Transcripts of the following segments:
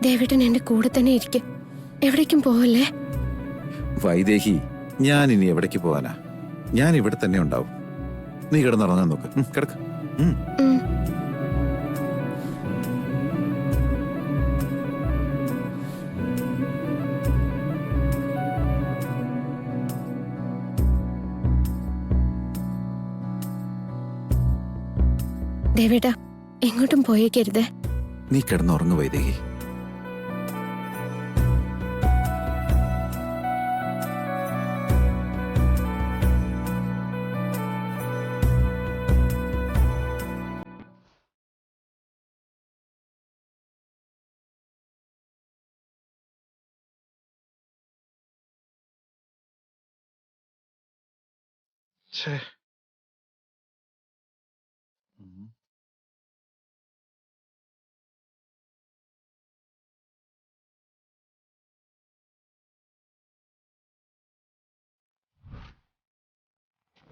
ദേവേട്ടൻ എന്റെ കൂടെ തന്നെ ഇരിക്കും, എവിടേക്കും പോവല്ലേ. വൈദേഹി, ഞാൻ ഇനി എവിടേക്ക് പോവാനാ? ഞാൻ ഇവിടെ തന്നെ ഉണ്ടാവും. നീ കിടന്നുറങ്ങാൻ നോക്ക്. കിടക്ക്. ദേവേട്ടാ, എങ്ങോട്ടും പോയേക്കരുത്. നീ കിടന്നുറങ്ങു വൈദേഹി.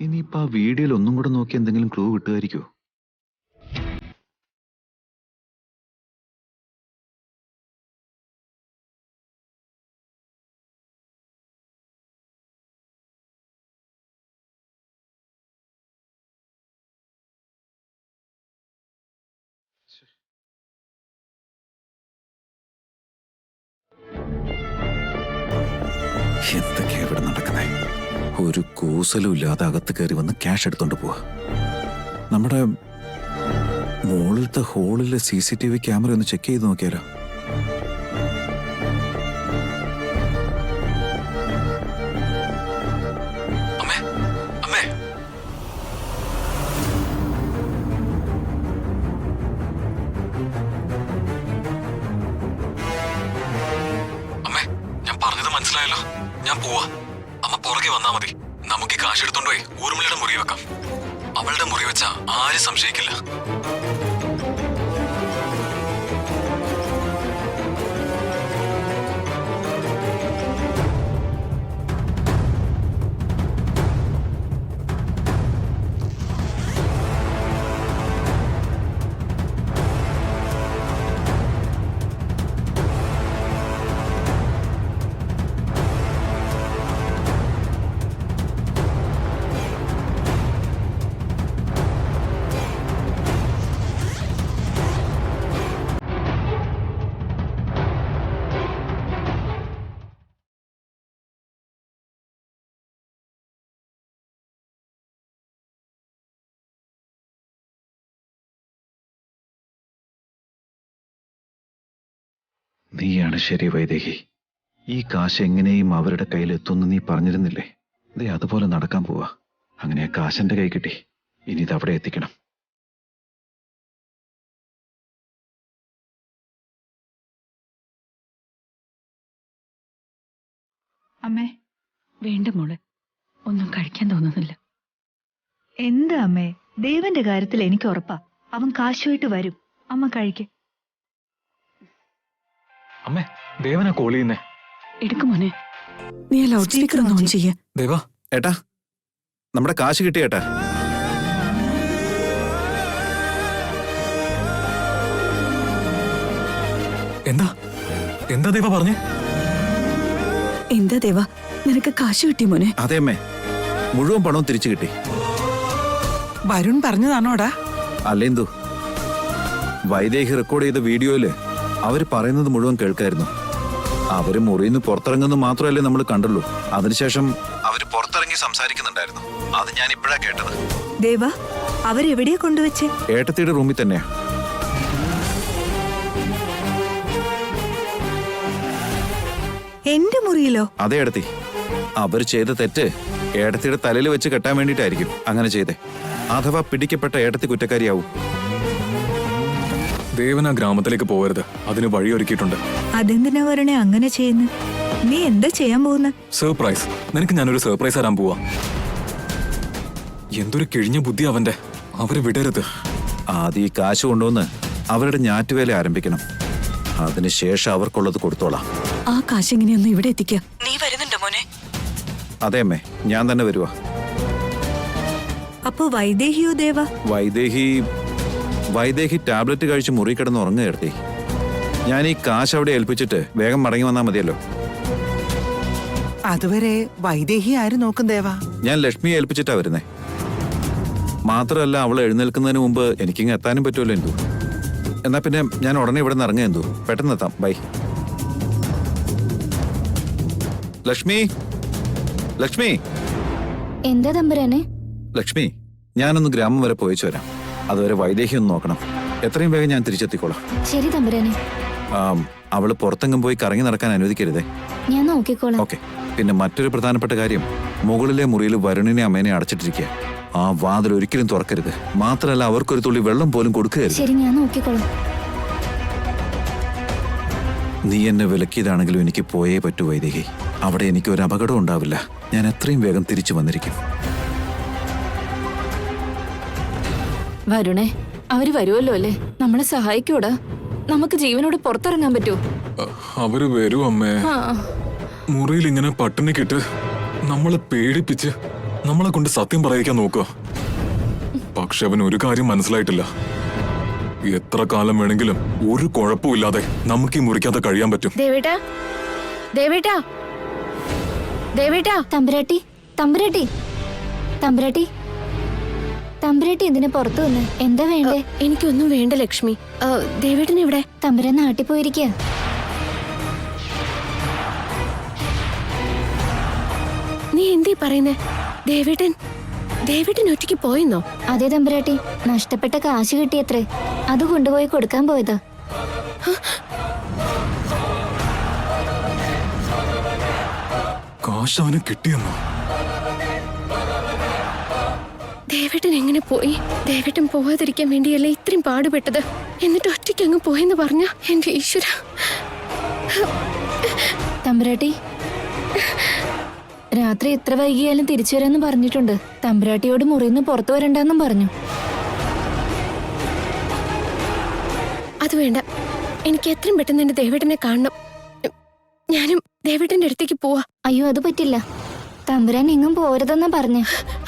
ഇനിയിപ്പോ ആ വീഡിയോയിൽ ഒന്നും കൂടെ നോക്കി എന്തെങ്കിലും ക്ലൂ കിട്ടുമായിരിക്കോ? എന്തൊക്കെയാ ഇവിടെ നടക്കുന്നേ? ഒരു കൂസലും ഇല്ലാതെ അകത്ത് കയറി വന്ന് ക്യാഷ് എടുത്തോണ്ട് പോവാ. നമ്മുടെ മുകളിലത്തെ ഹോളിലെ CCTV ക്യാമറ ഒന്ന് ചെക്ക് ചെയ്ത് നോക്കിയാലോ? ഞാൻ പറഞ്ഞത് മനസ്സിലായല്ലോ. ഞാൻ പോവാ. അമ്മ പുറകെ വന്നാ മതി. നമുക്ക് കാശ് എടുത്തോണ്ട് പോയി ഊർമിളയുടെ മുറി വെക്കാം. അവളുടെ മുറി വെച്ചാ ആരും സംശയിക്കില്ല. നീയാണ് ശരി വൈദേഹി. ഈ കാശ് എങ്ങനെയും അവരുടെ കയ്യിലെത്തുമെന്ന് നീ പറഞ്ഞിരുന്നില്ലേ? ദേ അതുപോലെ നടക്കാൻ പോവാ. അങ്ങനെ ആ കാശെന്റെ കൈ കിട്ടി. ഇനി ഇത് അവിടെ എത്തിക്കണം. അമ്മേ, വേണ്ട മോളെ, ഒന്നും കഴിക്കാൻ തോന്നുന്നില്ല. എന്താ അമ്മേ, ദേവന്റെ കാര്യത്തിൽ എനിക്ക് ഉറപ്പാ. അവൻ കാശുമായിട്ട് വരും. അമ്മ കഴിക്ക്. അമ്മേ, ദേവനാ കോൾ ചെയ്യുന്നേ. എടുക്കും മോനെ. നീ ലൗഡ് സ്പീക്കർ ഒന്ന് ഓൺ ചെയ്യേ. ദേവാ. ഏട്ടാ, നമ്മുടെ കാശ് കിട്ടി ഏട്ടാ. എന്താ എന്താ ദേവ പറഞ്ഞേ? എന്താ ദേവാ, നിനക്ക് കാശ് കിട്ടി മോനെ? അതെ അമ്മേ, മുഴുവൻ പണവും തിരിച്ചു കിട്ടി. വരുൺ പറഞ്ഞതാണോടാ? അല്ലെന്തു, വൈദേഹി റെക്കോർഡ് ചെയ്ത വീഡിയോയില് അവര് പറയുന്നത് മുഴുവൻ കേൾക്കായിരുന്നു. അവര് മുറിയിന്ന് പുറത്തിറങ്ങുന്നത് മാത്രമല്ലേ നമ്മൾ കണ്ടുള്ളൂ. അതിനുശേഷം അവര് പുറത്തിറങ്ങി സംസാരിക്കുന്നുണ്ടായിരുന്നു. അത് ഞാൻ ഇപ്പോഴാ കേട്ടത്. ദേവ, അവരെവിടെയാ കൊണ്ടുവച്ചേ? ഏട്ടത്തിയുടെ റൂമിൽ തന്നെയാ. എന്റെ മുറിയിലോ? അതെ ഏടത്തി, അവർ ചെയ്ത തെറ്റ് ഏടത്തിയുടെ തലയിൽ വെച്ച് കെട്ടാൻ വേണ്ടിയിട്ടായിരിക്കും അങ്ങനെ ചെയ്തേ. അഥവാ പിടിക്കപ്പെട്ട ഏടത്തി കുറ്റക്കാരിയാവും. ദേവൻ ആ ഗ്രാമത്തിലേക്ക് പോകരുത്, അതിന് വഴിയൊരുക്കിയിട്ടുണ്ട്. അതെന്തിനാ വരണേ അങ്ങനെ ചെയ്യുന്നു? നീ എന്താ ചെയ്യാൻ പോകുന്ന? സർപ്രൈസ്. നിനക്ക് ഞാനൊരു സർപ്രൈസ് തരാൻ പോവാ. എന്തൊരു കിഴിഞ്ഞ ബുദ്ധി അവന്റെ. അവരെ വിടരുത്. ആദ്യം ഈ കാശ് കൊണ്ടുവന്ന് അവരുടെ ഞാറ്റുവേല ആരംഭിക്കണം. അതിനുശേഷം അവർക്കുള്ളത് കൊടുത്തോളാം. ആ കാശ് എങ്ങനെയൊന്ന് ഇവിടെ എത്തിക്കുക. നീ വരുന്നുണ്ടോ മോനെ? അതെ അമ്മേ, ഞാൻ തന്നെ വരുവാ. അപ്പൊ വൈദേഹിയോ ദേവ? വൈദേഹി വൈദേഹി ടാബ്ലറ്റ് കഴിച്ച് മുറി കിടന്ന് ഉറങ്ങുകയർത്തി. ഞാൻ ഈ കാശ് അവിടെ ഏൽപ്പിച്ചിട്ട് വേഗം മടങ്ങി വന്നാൽ മതിയല്ലോ. അതുവരെ വൈദേഹി ആര് നോക്കും ദേവാ? ഞാൻ ലക്ഷ്മിയെ ഏൽപ്പിച്ചിട്ടാ വരുന്നേ. മാത്രമല്ല, അവൾ എഴുന്നേൽക്കുന്നതിന് മുമ്പ് എനിക്കിങ്ങ് എത്താനും പറ്റുമല്ലോ എന്തു. എന്നാ പിന്നെ ഞാൻ ഉടനെ ഇവിടെ നിന്ന് ഇറങ്ങാൻ എന്തു. പെട്ടെന്ന് എത്താം. ബൈ. ലക്ഷ്മി, ലക്ഷ്മി. എന്താ തമ്പുരാനെ? ലക്ഷ്മി, ഞാനൊന്ന് ഗ്രാമം വരെ പോയിച്ചു വരാം. അതുവരെ വൈദേഹി ഒന്ന് നോക്കണം. എത്രയും വേഗം ഞാൻ തിരിച്ചെത്തിക്കോളാം. ശരി തമ്പുരാനെ. അവള് പുറത്തെങ്ങും പോയി കറങ്ങി നടക്കാൻ അനുവദിക്കരുതേ. ഞാൻ നോക്കിക്കോളാം. ഓക്കെ. പിന്നെ മറ്റൊരു പ്രധാനപ്പെട്ട കാര്യം, മുകളിലെ മുറിയിൽ വരുണിനെ അമ്മേനെ അടച്ചിട്ടിരിക്കുക. ആ വാതിൽ ഒരിക്കലും തുറക്കരുത്. മാത്രമല്ല, അവർക്കൊരു തുള്ളി വെള്ളം പോലും കൊടുക്കുകയരുത്. ശരി, ഞാൻ നോക്കിക്കോളാം. നീ എന്നെ വിലക്കിയതാണെങ്കിലും എനിക്ക് പോയേ പറ്റൂ വൈദേഹി. അവിടെ എനിക്ക് ഒരു അപകടം ഉണ്ടാവില്ല. ഞാൻ എത്രയും വേഗം തിരിച്ചു വന്നിരിക്കും. വരുണേ, അവര് വരുമല്ലോ അല്ലേ? നമ്മളെ സഹായിക്കൂടാ? നമുക്ക് ജീവനോട് പുറത്തിറങ്ങാൻ പറ്റുമോ? അവര് വരൂ അമ്മേ. മുറിയിൽ ഇങ്ങനെ പട്ടിണിക്കിട്ട് നമ്മളെ പേടിപ്പിച്ച് നമ്മളെ കൊണ്ട് സത്യം പറയിക്കാൻ നോക്കുക. പക്ഷെ അവൻ ഒരു കാര്യം മനസ്സിലായിട്ടില്ല. എത്ര കാലം വേണമെങ്കിലും ഒരു കുഴപ്പമില്ലാതെ നമുക്ക് ഈ മുറിക്കാതെ കഴിയാൻ പറ്റും. ദേവേട്ടാ, ദേവേട്ടാ, ദേവേട്ടാ. തമ്പുരാട്ടി, തമ്പുരാട്ടി, തമ്പുരാട്ടി, തമ്പുരാട്ടി എന്തിനാ പുറത്തു വന്ന്? എന്താ വേണ്ടേ? എനിക്കൊന്നും വേണ്ട ലക്ഷ്മി. ദേവേട്ടൻ എവിടെ? തമ്പുരാൻ നാട്ടിൽ പോയിരിക്കുക. നീ എന്തീ പറയുന്നേ? ദേവേട്ടൻ ഒറ്റയ്ക്ക് പോയെന്നോ? അതെ തമ്പുരാട്ടി, നഷ്ടപ്പെട്ട കാശ് കിട്ടിയത്രേ. അത് കൊണ്ടുപോയി കൊടുക്കാൻ പോയതാ. കാശ് അവന് കിട്ടിയെന്നോ? ദേവേട്ടൻ എങ്ങനെ പോയി? ദേവേട്ടൻ പോവാതിരിക്കാൻ വേണ്ടിയല്ലേ ഇത്രയും പാടുപെട്ടത്. എന്നിട്ട് ഒറ്റയ്ക്ക് അങ്ങ് പോയെന്ന് പറഞ്ഞ എന്റെ ഈശ്വര. തമ്പുരാട്ടി, രാത്രി എത്ര വൈകിയാലും തിരിച്ചു വരാന്ന് പറഞ്ഞിട്ടുണ്ട്. തമ്പുരാട്ടിയോട് മുറിന്ന് പുറത്തു വരണ്ടെന്നും പറഞ്ഞു. അത് വേണ്ട, എനിക്ക് എത്രയും പെട്ടെന്ന് എന്റെ ദേവേട്ടനെ കാണണം. ഞാനും ദേവേട്ടന്റെ അടുത്തേക്ക് പോവാ. അയ്യോ, അത് പറ്റില്ല. തമ്പുരാൻ എങ്ങും പോരുതെന്നാ പറഞ്ഞേ.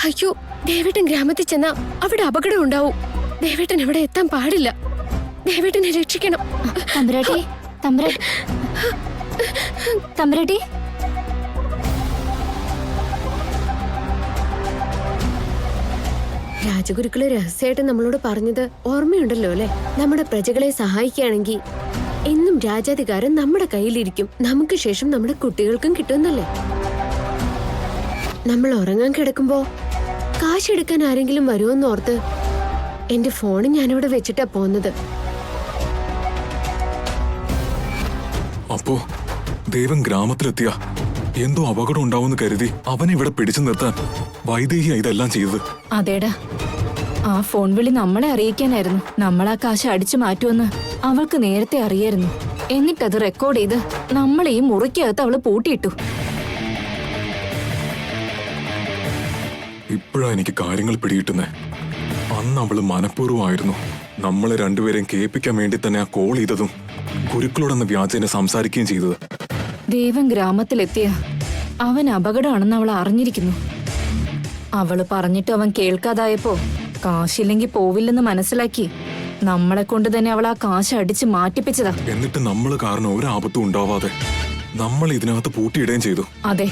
അയ്യോ, ദേവേട്ടൻ ഗ്രാമത്തിൽ ചെന്നാ അവിടെ അപകടം ഉണ്ടാവും. ദേവേട്ടൻ അവിടെ എത്താൻ പാടില്ല. ദേവേട്ടനെ രക്ഷിക്കണം. തമ്പുരാട്ടി, തമ്പുരാട്ടി. രാജഗുരുക്കള് രഹസ്യമായിട്ട് നമ്മളോട് പറഞ്ഞത് ഓർമ്മയുണ്ടല്ലോ അല്ലെ? നമ്മുടെ പ്രജകളെ സഹായിക്കുകയാണെങ്കിൽ എന്നും രാജാധികാരം നമ്മുടെ കയ്യിലിരിക്കും. നമുക്ക് ശേഷം നമ്മുടെ കുട്ടികൾക്കും കിട്ടുമെന്നല്ലേ? നമ്മൾ ഉറങ്ങാൻ കിടക്കുമ്പോ കാശെടുക്കാൻ ആരെങ്കിലും വരുമെന്ന് ഓർത്ത് എന്റെ ഫോൺ ഞാനിവിടെ വെച്ചിട്ടാ പോന്നത്. അപ്പോ ദേവൻ ഗ്രാമത്തിലെത്തിയ എന്തോ അപകടം ഉണ്ടാവുമെന്ന് കരുതി അവനെ ഇവിടെ പിടിച്ചു നിർത്താൻ വൈദേഹിയ ഇതെല്ലാം ചെയ്തത്. അതേടാ, ആ ഫോൺ വിളി നമ്മളെ അറിയിക്കാനായിരുന്നു. നമ്മൾ ആ കാശ് അടിച്ചു മാറ്റുമെന്ന് അവൾക്ക് നേരത്തെ അറിയായിരുന്നു. എന്നിട്ടത് റെക്കോർഡ് ചെയ്ത് നമ്മളെ ഈ മുറിക്കകത്ത് അവള് പൂട്ടിയിട്ടു. ഇപ്പോഴാ എനിക്ക് കാര്യങ്ങൾ പിടികിട്ടുന്നേ. അന്ന് അവള് മനഃപൂർവ്വമായിരുന്നു നമ്മളെ രണ്ടുപേരെയും കേൾപ്പിക്കാൻ വേണ്ടി തന്നെ ആ കോൾ ചെയ്തതും ഗുരുക്കളോടെന്ന വ്യാജേനെ സംസാരിക്കുകയും ചെയ്തത്. ദേവൻ ഗ്രാമത്തിലെത്തിയ അവൻ അപകടമാണെന്ന് അവൾ അറിഞ്ഞിരിക്കുന്നു. അവള് പറഞ്ഞിട്ട് അവൻ കേൾക്കാതായപ്പോ കാശില്ലെങ്കിൽ പോവില്ലെന്ന് മനസ്സിലാക്കി നമ്മളെ കൊണ്ട് തന്നെ അവൾ ആ കാശ് അടിച്ച് മാറ്റിപ്പിച്ചതാ. എന്നിട്ട് നമ്മള് കാരണം ഒരാപത്തും ഉണ്ടാവാതെ നമ്മൾ ഇതിനകത്ത് പൂട്ടിയിടുകയും ചെയ്തു. അതെ,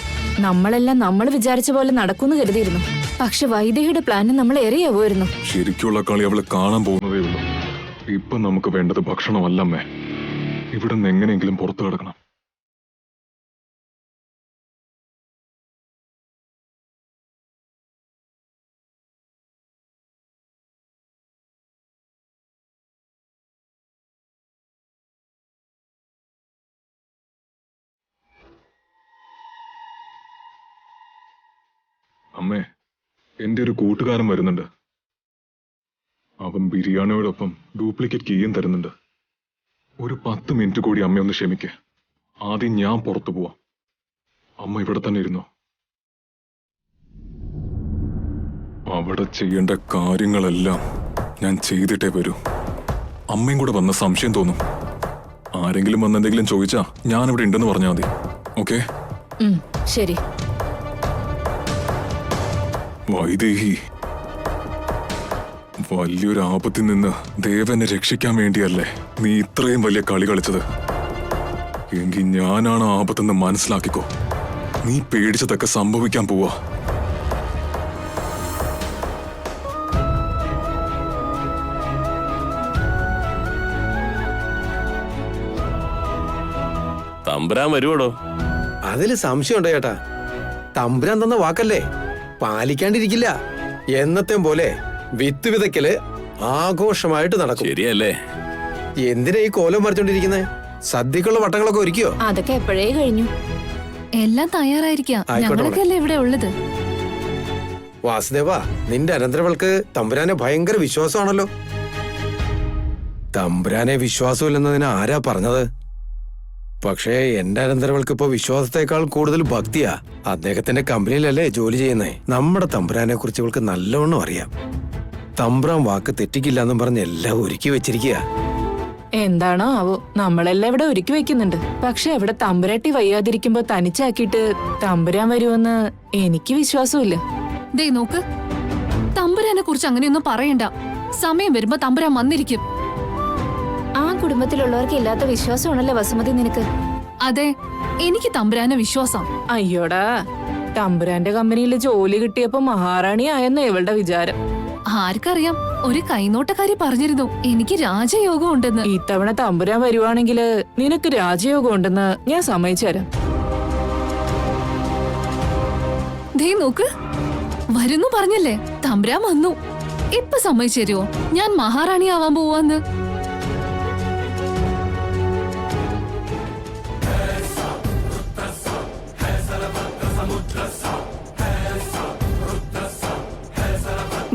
നമ്മളെല്ലാം നമ്മൾ വിചാരിച്ച പോലെ നടക്കുമെന്ന് കരുതിയിരുന്നു. പക്ഷെ വൈദേഹിയുടെ പ്ലാന് നമ്മൾ എറിയാവുമായിരുന്നു. ശരിക്കുള്ള കളി അവള് കാണാൻ പോകുന്നതേ ഉള്ളൂ. ഇപ്പൊ നമുക്ക് വേണ്ടത് ഭക്ഷണമല്ലമ്മേ. ഇവിടെ നിന്ന് എങ്ങനെയെങ്കിലും പുറത്തു കിടക്കണം. അമ്മേ, എന്റെ ഒരു കൂട്ടുകാരൻ വരുന്നുണ്ട്. അവൻ ബിരിയാണിയോടൊപ്പം ഡ്യൂപ്ലിക്കേറ്റ് കീയും തരുന്നുണ്ട്. ഒരു 10 മിനിറ്റ് കൂടി അമ്മ ഒന്ന് ക്ഷമിക്കേ. ആദ്യം ഞാൻ പുറത്തു പോവാം. അമ്മ ഇവിടെ തന്നെ ഇരുന്നോ. അവിടെ ചെയ്യേണ്ട കാര്യങ്ങളെല്ലാം ഞാൻ ചെയ്തിട്ടേ വരൂ. അമ്മയും കൂടെ വന്ന സംശയം തോന്നും. ആരെങ്കിലും വന്ന് എന്തെങ്കിലും ചോദിച്ചാ ഞാനിവിടെ ഉണ്ടെന്ന് പറഞ്ഞാൽ മതി. ഓക്കെ? ശരി. വൈദേഹി, വലിയൊരു ആപത്തിൽ നിന്ന് ദേവനെ രക്ഷിക്കാൻ വേണ്ടിയല്ലേ നീ ഇത്രയും വലിയ കളി കളിച്ചത്? എങ്കിൽ ഞാനാണ് ആപത്തെന്ന് മനസ്സിലാക്കിക്കോ. നീ പേടിച്ചതൊക്കെ സംഭവിക്കാൻ പോവാ. തമ്പുരാൻ വരുവോടോ? അതില് സംശയമുണ്ടോ ചേട്ടാ? തമ്പുരാൻ തന്ന വാക്കല്ലേ, പാലിക്കാണ്ടിരിക്കില്ല. എന്നത്തെയും പോലെ വിത്ത് വിതയ്ക്കല് ആഘോഷമായിട്ട് നടക്കും. ശരിയല്ലേ? എന്തിനാ ഈ കോലം വരച്ചോണ്ടിരിക്കുന്നേ? സദ്യക്കുള്ള വട്ടങ്ങളൊക്കെ ഒരുക്കിയോ? അതൊക്കെ എപ്പോഴേ കഴിഞ്ഞു. എല്ലാം തയ്യാറായിരിക്കാം. ആയിക്കോട്ടെ. ഞങ്ങളൊക്കെയല്ലേ ഇവിടെ ഉള്ളത്. വാസുദേവ, നിന്റെ അനന്തരവൾക്ക് തമ്പുരാനെ ഭയങ്കര വിശ്വാസമാണല്ലോ. തമ്പുരാനെ വിശ്വാസമില്ലെന്നതിന് ആരാ പറഞ്ഞത്? പക്ഷേ എന്റെ അനന്തരവൾക്ക് ഇപ്പോ വിശ്വാസത്തെക്കാൾ കൂടുതൽ ഭക്തിയാ. അദ്ദേഹത്തിന്റെ കമ്പനിയിലല്ലേ ജോലി ചെയ്യുന്നേ. നമ്മുടെ തമ്പുരാനെ കുറിച്ച് ഇവൾക്ക് നല്ലവണ്ണം അറിയാം. തമ്പുരാൻ വാക്ക് തെറ്റിക്കില്ലെന്നും പറഞ്ഞ് എല്ലാം ഒരുക്കി വെച്ചിരിക്കുക. എന്താണോ ആവോ, നമ്മളെല്ലാം ഇവിടെ ഒരുക്കി വെക്കുന്നുണ്ട്. പക്ഷെ ഇവിടെ തമ്പുരാട്ടി വയ്യാതിരിക്കുമ്പോ തനിച്ചാക്കിയിട്ട് തമ്പുരാൻ വരുമെന്ന് എനിക്ക് വിശ്വാസമില്ല. ദേ നോക്ക്, തമ്പുരാനെ കുറിച്ച് അങ്ങനെയൊന്നും പറയണ്ട. സമയം വരുമ്പോ തമ്പുരാൻ വന്നിരിക്കും. ആ കുടുംബത്തിലുള്ളവർക്ക് ഇല്ലാത്ത വിശ്വാസമാണല്ലോ വസുമതി നിനക്ക്. അതെ, എനിക്ക് തമ്പുരാനെ വിശ്വാസം. അയ്യോടാ, തമ്പുരാന്റെ കമ്പനിയിൽ ജോലി കിട്ടിയപ്പോ മഹാറാണി ആയെന്ന് ഇവളുടെ വിചാരം. ആർക്കറിയാം, ഒരു കൈനോട്ടക്കാരി പറഞ്ഞിരുന്നു എനിക്ക് രാജയോഗം ഉണ്ടെന്ന്. ഇത്തവണ തമ്പുരാൻ വരുവാണെങ്കിൽ നിനക്ക് രാജയോഗം ഉണ്ടെന്ന് ഞാൻ സമ്മതിച്ചു തരാം. ദേ നോക്ക്, വരുന്നു പറഞ്ഞല്ലേ, തമ്പുരാൻ വന്നു. ഇപ്പൊ സമ്മതിച്ചു തരുമോ ഞാൻ മഹാറാണി ആവാൻ പോവാന്ന്?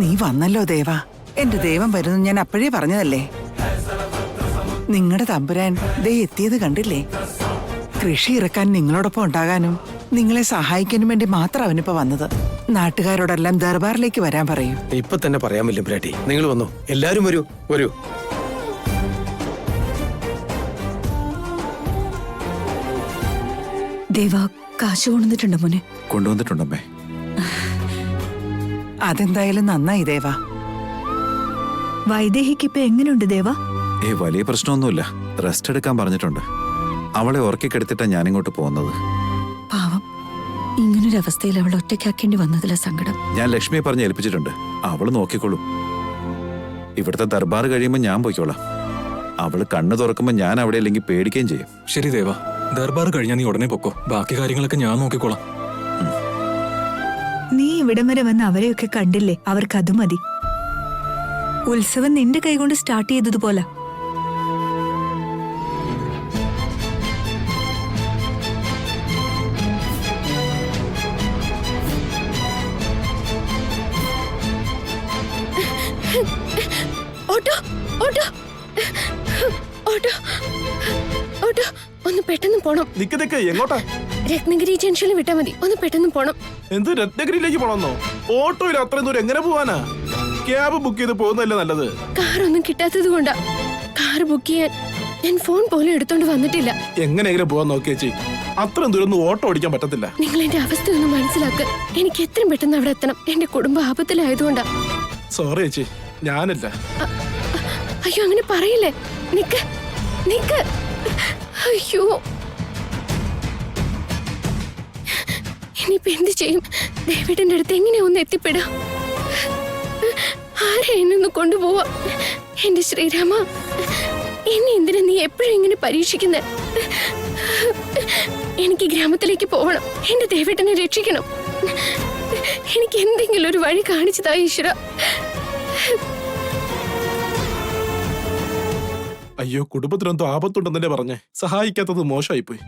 നീ വന്നല്ലോ ദേവാ. എന്റെ ദൈവം വരുന്നു ഞാൻ അപ്പോഴേ പറഞ്ഞതല്ലേ. നിങ്ങളുടെ തമ്പുരാൻ ദേ എത്തിയത് കണ്ടില്ലേ? കൃഷി ഇറക്കാൻ നിങ്ങളോടൊപ്പം ഉണ്ടാകാനും നിങ്ങളെ സഹായിക്കാനും വേണ്ടി മാത്രം അവനിപ്പോ വന്നത്. നാട്ടുകാരോടെല്ലാം ദർബാറിലേക്ക് വരാൻ പറയൂ. ഇപ്പൊ തന്നെ പറയാൻ പറ്റില്ല ബ്രാട്ടി. നിങ്ങൾ വന്നു, എല്ലാരും വരൂ വരൂ. ദേവാ, കാശ് കൊണ്ടുവന്നിട്ടുണ്ടോ മോനെ? കൊണ്ടുവന്നിട്ടുണ്ടമ്മേ. അതെന്തായാലും നന്നായി ദേവാ. വൈദേഹിക്ക് ഇപ്പൊ എങ്ങനെയുണ്ട് ദേവ? വലിയ പ്രശ്നമൊന്നുമില്ല. റെസ്റ്റ് എടുക്കാൻ പറഞ്ഞിട്ടുണ്ട്. അവളെ ഉറക്കിക്കെടുത്തിട്ടാ ഞാനിങ്ങോട്ട് പോകുന്നത്. പാവം, ഇങ്ങനൊരവസ്ഥയിൽ അവൾ ഒറ്റയ്ക്കാക്കേണ്ടി വന്നതിലെ സങ്കടം. ഞാൻ ലക്ഷ്മിയെ പറഞ്ഞ് ഏൽപ്പിച്ചിട്ടുണ്ട്. അവള് നോക്കിക്കോളും. ഇവിടുത്തെ ദർബാർ കഴിയുമ്പോൾ ഞാൻ പോയിക്കോളാം. അവള് കണ്ണു തുറക്കുമ്പോ ഞാൻ അവിടെ ഇല്ലെങ്കിൽ പേടിക്കുകയും ചെയ്യും. ശരി ദേവ, ദർബാർ കഴിഞ്ഞാൽ നീ ഉടനെ പൊക്കോ. ബാക്കി കാര്യങ്ങളൊക്കെ ഞാൻ നോക്കിക്കോളാം. നീ ഇവിടം വരെ വന്ന് അവരെയൊക്കെ കണ്ടില്ലേ? അവർക്കത് മതി. ഉത്സവം നിന്റെ കൈകൊണ്ട് സ്റ്റാർട്ട് ചെയ്തതുപോലെ. ഓട്ടോ ഓട്ടോ ഓട്ടോ ഓട്ടോ, ഒന്ന് പെട്ടെന്ന് പോണം. നിക്ക് എങ്ങോട്ടാ? രത്നഗിരി ജംഗ്ഷനിൽ വിട്ടാ മതി. ഒന്ന് പെട്ടെന്ന് പോണം. എന്ത് രത്നഗിരിയിലേക്ക് പോണമെന്നോ? ഓട്ടോയിൽ അത്രയും ദൂരം എങ്ങനെ പോവാനാ? ക്യാബ് ബുക്ക് ചെയ്ത് പോകുന്നതല്ലേ നല്ലത്. കാറൊന്നും കിട്ടാത്തത് കൊണ്ടാ. കാർ ബുക്ക് ചെയ്യാൻ ഞാൻ ഫോൺ പോലും എടുത്തോണ്ട് വന്നിട്ടില്ല. എങ്ങനെയെങ്കിലും പോവാൻ നോക്കിയേച്ചി. അത്രയും ദൂരം ഒന്നും ഓട്ടോ ഓടിക്കാൻ പറ്റത്തില്ല. നിങ്ങൾ എന്റെ അവസ്ഥ ഒന്ന് മനസ്സിലാക്ക്. എനിക്ക് എത്രയും പെട്ടെന്ന് അവിടെ എത്തണം. എന്റെ കുടുംബം ആപത്തിലായതുകൊണ്ടാ. സോറി ചേച്ചി, ഞാനില്ല. അയ്യോ, അങ്ങനെ പറയില്ലേ. നിക്ക് നിക്ക്. അയ്യോ, ഇനിയിപ്പോ എന്ത് ചെയ്യും? ദേവേട്ടന്റെ അടുത്ത് എങ്ങനെയാ ഒന്ന് എത്തിപ്പെടാം? ആരെ എന്നൊന്ന് കൊണ്ടുപോവാ? എന്റെ ശ്രീരാമ, എന്നെ എന്തിനാ നീ എപ്പോഴും ഇങ്ങനെ പരീക്ഷിക്കുന്നെ? എനിക്ക് ഗ്രാമത്തിലേക്ക് പോകണം. എന്റെ ദേവേട്ടനെ രക്ഷിക്കണം. എനിക്ക് എന്തെങ്കിലും ഒരു വഴി കാണിച്ചതാ ഈശ്വര. അയ്യോ, കുടുംബത്തിനെന്തോ ആപത്തുണ്ടെന്നല്ലേ പറഞ്ഞേ. സഹായിക്കാത്തത് മോശമായിപ്പോയി.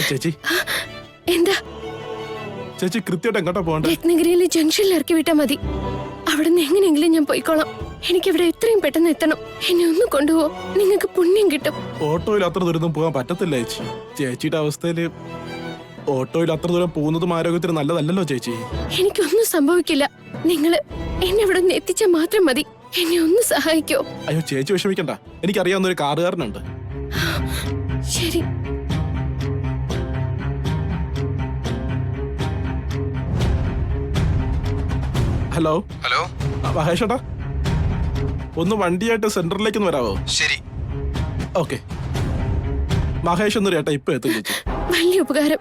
ചേച്ചി എന്താ? ചേച്ചി കൃത്യമായിട്ട് എങ്ങോട്ടാ പോകണ്ടേ? രത്നഗിരിയിലെ ജംഗ്ഷനിൽ ഇറക്കി വിട്ടാ മതി. അവിടെ നിന്ന് എങ്ങനെയെങ്കിലും ഞാൻ പോയിക്കോളാം. എനിക്കിവിടെ എത്രയും പെട്ടെന്ന് എത്തണം. എന്നെ ഒന്ന് കൊണ്ടുപോ. നിങ്ങൾക്ക് പുണ്യം കിട്ടും. ഓട്ടോയിൽ അത്ര ദൂരം പോകാൻ പറ്റത്തില്ല ചേച്ചി. ചേച്ചിയുടെ അവസ്ഥയില് ഓട്ടോയിൽ അത്ര ദൂരം പോകുന്നതും ആരോഗ്യത്തിന് നല്ലതല്ലല്ലോ ചേച്ചി. എനിക്കൊന്നും സംഭവിക്കില്ല. നിങ്ങള് എന്നെ ഇവിടെ ഒന്ന് എത്തിച്ചാൽ മാത്രം മതി. എന്നെ ഒന്ന് സഹായിക്കോ? അയ്യോ ചേച്ചി വിഷമിക്കണ്ട. എനിക്കറിയാവുന്ന ഒരു കാറുകാരനുണ്ട്. ശരി. ഹലോ ഹലോ മഹേഷ് ഏട്ടാ, ഒന്ന് വണ്ടിയായിട്ട് സെന്ററിലേക്ക് ഒന്ന് വരാവോ? ശരി. ഓക്കെ. മഹേഷ് ഒന്ന് ചേട്ടാ ഇപ്പൊ എത്തും ചേച്ചി. വലിയ ഉപകാരം.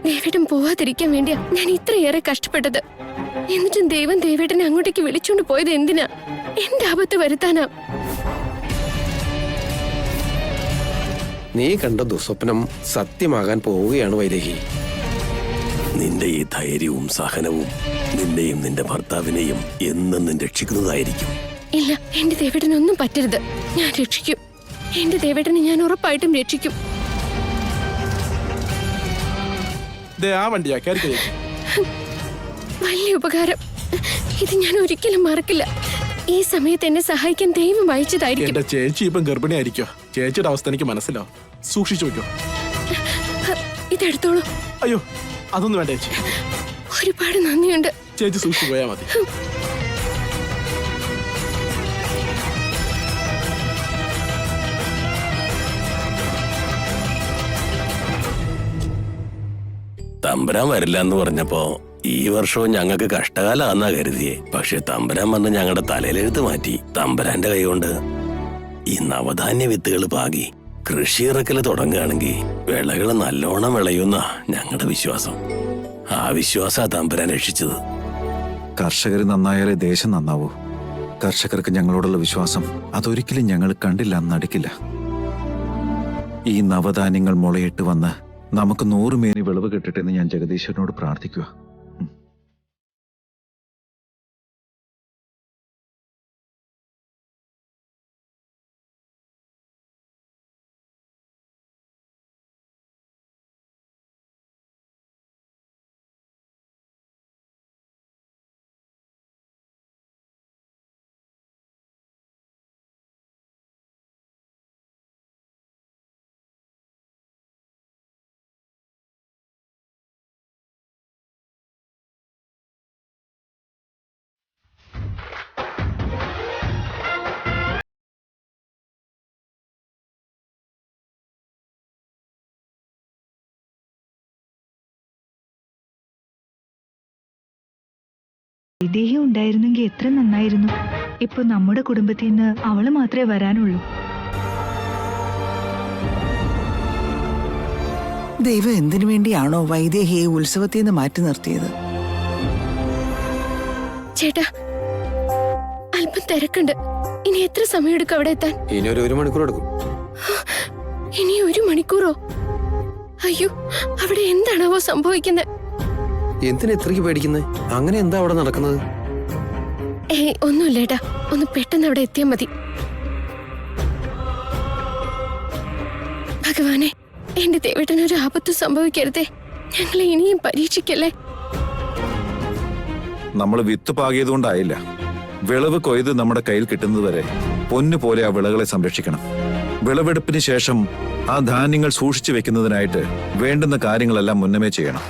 ദേവേട്ടൻ പോവാതിരിക്കാൻ വേണ്ടിയാ ഞാൻ ഇത്രയേറെ കഷ്ടപ്പെട്ടത്. എന്നിട്ടും ദൈവം ദേവേട്ടനെ അങ്ങോട്ടേക്ക് വിളിച്ചോണ്ട് പോയത് എന്തിനാ? എന്റെ ആപത്ത് വരുത്താനാ. നീ കണ്ട ദുസ്വപ്നം സത്യമാകാൻ പോവുകയാണ് വൈദേഹി. നിന്റെ ഈ ധൈര്യവും സഹനവും നിന്നെയും നിന്റെ ഭർത്താവിനെയും എന്നും രക്ഷിക്കുന്നതായിരിക്കും. ഇല്ല, എന്റെ ദേവേട്ടനൊന്നും പറ്റരുത്. ഞാൻ രക്ഷിക്കും. എന്റെ ദേവേട്ടനെ ഞാൻ ഉറപ്പായിട്ടും രക്ഷിക്കും. ആ വണ്ടിയാ കയറി ചേച്ചി. വലിയ ഉപകാരം. ഇത് ഞാൻ ഒരിക്കലും മറക്കില്ല. ഈ സമയത്ത് എന്നെ സഹായിക്കാൻ ദൈവം അയച്ചതായിരിക്കും. എന്റെ ചേച്ചി ഇപ്പം ഗർഭിണിയായിരിക്കോ? ചേച്ചിയുടെ അവസ്ഥ എനിക്ക് മനസ്സിലാവും. സൂക്ഷിച്ചു വെക്കോ. ഇതെടുത്തോളൂ. അയ്യോ, അതൊന്നും വേണ്ട ചേച്ചി. ഒരുപാട് നന്ദിയുണ്ട്. ചേച്ചി സൂക്ഷിച്ചു പോയാ മതി. തമ്പുരാൻ വരില്ല എന്ന് പറഞ്ഞപ്പോ ഈ വർഷവും ഞങ്ങൾക്ക് കഷ്ടകാലാന്നാ കരുതിയേ. പക്ഷെ തമ്പുരാൻ വന്ന് ഞങ്ങളുടെ തലയിലെഴുത്ത് മാറ്റി. തമ്പുരാന്റെ കൈകൊണ്ട് ഈ നവധാന്യ വിത്തുകൾ പാകി കൃഷി ഇറക്കല് തുടങ്ങുകയാണെങ്കിൽ വിളകൾ നല്ലോണം വിളയുന്ന ഞങ്ങളുടെ വിശ്വാസം. ആ വിശ്വാസാ തമ്പുരാൻ രക്ഷിച്ചത്. കർഷകർ നന്നായാലേ ദേശം നന്നാവൂ. കർഷകർക്ക് ഞങ്ങളോടുള്ള വിശ്വാസം അതൊരിക്കലും ഞങ്ങൾ കണ്ടില്ല എന്ന് നടിക്കില്ല. ഈ നവധാന്യങ്ങൾ മുളയിട്ട് വന്ന് നമുക്ക് 100 മേനി വിളവ് കിട്ടട്ടെന്ന് ഞാൻ ജഗദീശ്വരനോട് പ്രാർത്ഥിക്കുക. വൈദേഹി ഉണ്ടായിരുന്നെങ്കിൽ എത്ര നന്നായിരുന്നു. ഇപ്പൊ നമ്മുടെ കുടുംബത്തിൽ നിന്ന് അവള് മാത്രമേ വരാനുള്ളൂ. ദൈവം എന്തിനു വേണ്ടിയാണോ വൈദേഹിയെ ഉത്സവത്തിൽ നിന്ന് മാറ്റി നിർത്തിയത്? ചേട്ടാ, അല്പം തിരക്കുണ്ട്. ഇനി എത്ര സമയം എടുക്കും അവിടെ എത്താൻ? ഇനി ഒരു 1 മണിക്കൂർ എടുക്കും. ഇനി 1 മണിക്കൂറോ? അയ്യോ, അവിടെ എന്താണാവോ സംഭവിക്കുന്നത്? എന്തിനാ ഇത്രയ്ക്ക് പേടിക്കുന്നത്? അങ്ങനെ എന്താ അവിടെ നടക്കുന്നത്? ഏയ്, ഒന്നുമില്ല ഏട്ടാ. ഒന്ന് പെട്ടെന്ന് അവിടെ എത്തിയാൽ മതി. ഭഗവാനെ, എന്റെ ദേവേട്ടനൊരു ആപത്ത് സംഭവിക്കരുതേ. ഞങ്ങളെ ഇനിയും പരീക്ഷിക്കല്ലേ. നമ്മൾ വിത്ത് പാകിയതുകൊണ്ടായില്ല. വിളവ് കൊയ്ത് നമ്മുടെ കയ്യിൽ കിട്ടുന്നതുവരെ പൊന്നു പോലെ ആ വിളകളെ സംരക്ഷിക്കണം. വിളവെടുപ്പിന് ശേഷം ആ ധാന്യങ്ങൾ സൂക്ഷിച്ചു വെക്കുന്നതിനായിട്ട് വേണ്ടുന്ന കാര്യങ്ങളെല്ലാം മുന്നമേ ചെയ്യണം.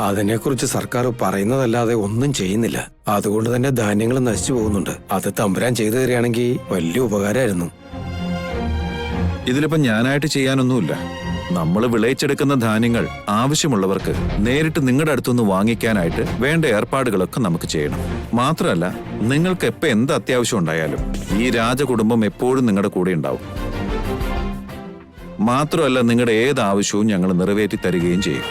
അതിനെക്കുറിച്ച് സർക്കാർ പറയുന്നതല്ലാതെ ഒന്നും ചെയ്യുന്നില്ല. അതുകൊണ്ട് തന്നെ ധാന്യങ്ങൾ നശിച്ചു പോകുന്നുണ്ട്. അത് തമ്പുരാൻ ചെയ്തു തരികയാണെങ്കിൽ വലിയ ഉപകാരമായിരുന്നു. ഇതിലിപ്പോ ഞാനായിട്ട് ചെയ്യാനൊന്നുമില്ല. നമ്മൾ വിളയിച്ചെടുക്കുന്ന ധാന്യങ്ങൾ ആവശ്യമുള്ളവർക്ക് നേരിട്ട് നിങ്ങളുടെ അടുത്തുനിന്ന് വാങ്ങിക്കാനായിട്ട് വേണ്ട ഏർപ്പാടുകളൊക്കെ നമുക്ക് ചെയ്യണം. മാത്രമല്ല, നിങ്ങൾക്ക് എപ്പോ എന്ത് അത്യാവശ്യം ഉണ്ടായാലും ഈ രാജകുടുംബം എപ്പോഴും നിങ്ങളുടെ കൂടെ ഉണ്ടാവും. മാത്രമല്ല, നിങ്ങളുടെ ഏത് ആവശ്യവും ഞങ്ങൾ നിറവേറ്റി തരികയും ചെയ്യും.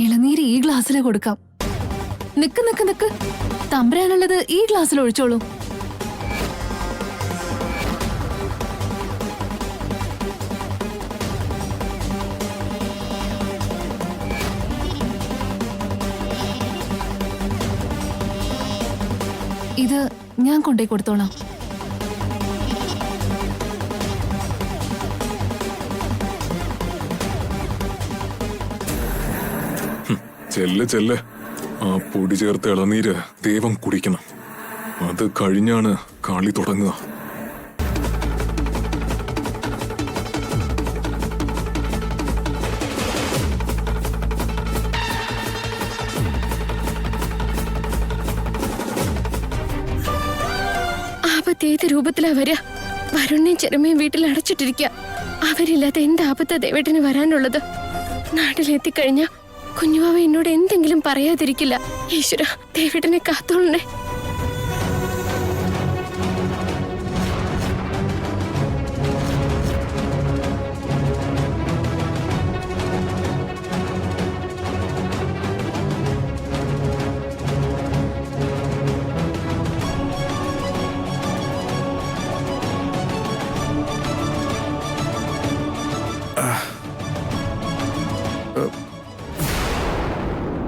ഇളനീര് ഈ ഗ്ലാസ്സിൽ കൊടുക്കാം. നിക്ക് നിക്ക് നിക്ക്, തമ്പുരാനുള്ളത് ഈ ഗ്ലാസ്സിൽ ഒഴിച്ചോളൂ. ഇത് ഞാൻ കൊണ്ടേ കൊടുത്തോളാം. ചെല്ല് ചെല്ല്. ആ പൊടി ചേർത്ത് ഇളനീര് ദൈവം കുടിക്കണം. അത് കഴിഞ്ഞാണ് കളി തുടങ്ങുക. ആപത്തേത് രൂപത്തിലാ വരിക? വരുണിനെയും ചെറുമയും വീട്ടിൽ അടച്ചിട്ടിരിക്കുക. അവരില്ലാതെ എന്ത് ആപത്താ ദേവേട്ടന് വരാനുള്ളത്? നാട്ടിലെത്തിക്കഴിഞ്ഞ കുഞ്ഞുവാവ എന്നോട് എന്തെങ്കിലും പറയാതിരിക്കില്ല. ഈശ്വര, ദേവേട്ടനെ കാത്തോളണേ.